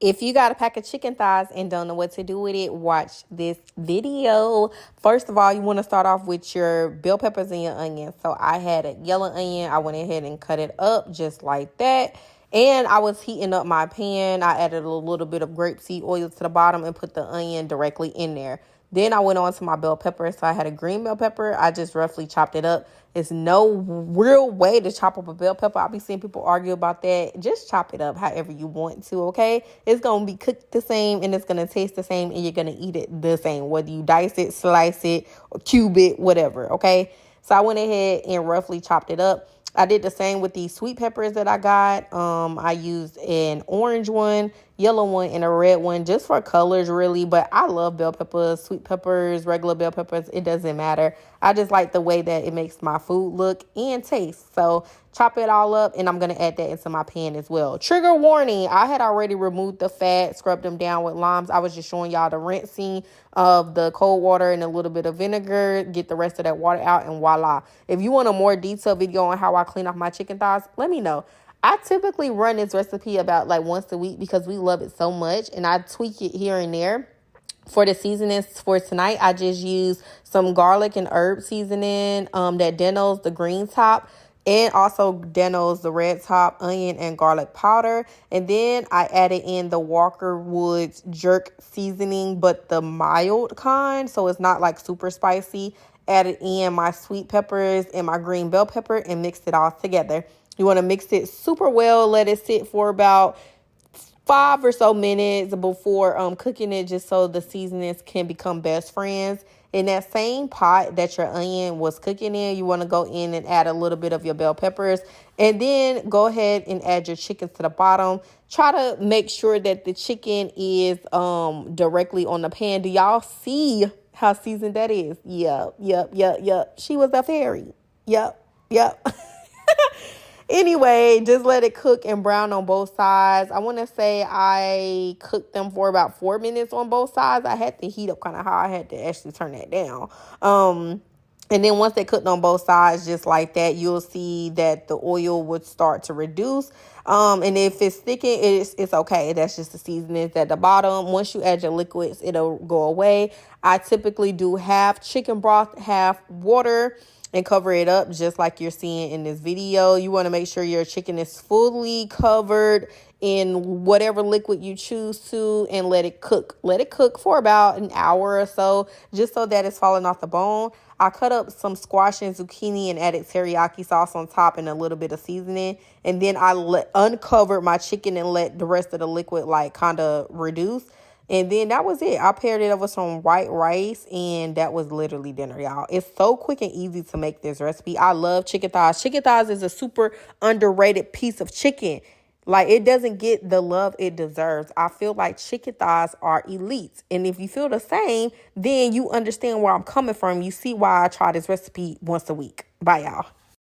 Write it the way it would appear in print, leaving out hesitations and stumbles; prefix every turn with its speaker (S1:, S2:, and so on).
S1: If you got a pack of chicken thighs and don't know what to do with it, watch this video. First of all, you want to start off with your bell peppers and your onions. So I had a yellow onion. I went ahead and cut it up just like that. And I was heating up my pan. I added a little bit of grapeseed oil to the bottom and put the onion directly in there. Then I went on to my bell pepper. So I had a green bell pepper. I just roughly chopped it up. There's no real way to chop up a bell pepper. I'll be seeing people argue about that. Just chop it up however you want to, okay? It's going to be cooked the same and it's going to taste the same and you're going to eat it the same. Whether you dice it, slice it, or cube it, whatever, okay? So I went ahead and roughly chopped it up. I did the same with these sweet peppers that I got. I used an orange one, yellow one, and a red one just for colors, really. But I love bell peppers, sweet peppers, regular bell peppers. It doesn't matter. I just like the way that it makes my food look and taste. So chop it all up, and I'm going to add that into my pan as well. Trigger warning, I had already removed the fat, scrubbed them down with limes. I was just showing y'all the rinsing of the cold water and a little bit of vinegar. Get the rest of that water out, and voila. If you want a more detailed video on how I clean off my chicken thighs, let me know. I typically run this recipe about like once a week because we love it so much, and I tweak it here and there. For the seasonings for tonight, I just used some garlic and herb seasoning, that Dano's, the green top, and also Dano's, the red top, onion and garlic powder. And then I added in the Walker Woods jerk seasoning, but the mild kind, so it's not like super spicy. Added in my sweet peppers and my green bell pepper and mixed it all together. You want to mix it super well, let it sit for about 5 or so minutes before cooking it, just so the seasonings can become best friends. In that same pot that your onion was cooking in, you want to go in and add a little bit of your bell peppers, and then go ahead and add your chicken to the bottom. Try to make sure that the chicken is directly on the pan. Do y'all see how seasoned that is? Yep. She was a fairy. Yep. Anyway, just let it cook and brown on both sides. I want to say I cooked them for about 4 minutes on both sides. I had to heat up kind of high. I had to actually turn that down. And then once they cooked on both sides, just like that, you'll see that the oil would start to reduce. And if it's thickened, it's okay. That's just the seasonings at the bottom. Once you add your liquids, it'll go away. I typically do half chicken broth, half water, and cover it up just like you're seeing in this video. You want to make sure your chicken is fully covered in whatever liquid you choose to, and let it cook. Let it cook for about an hour or so, just so that it's falling off the bone. I cut up some squash and zucchini and added teriyaki sauce on top and a little bit of seasoning. And then I uncovered my chicken and let the rest of the liquid like kind of reduce. And then that was it. I paired it up with some white rice, and that was literally dinner, y'all. It's so quick and easy to make this recipe. I love chicken thighs. Chicken thighs is a super underrated piece of chicken. Like, it doesn't get the love it deserves. I feel like chicken thighs are elite. And if you feel the same, then you understand where I'm coming from. You see why I try this recipe once a week. Bye, y'all.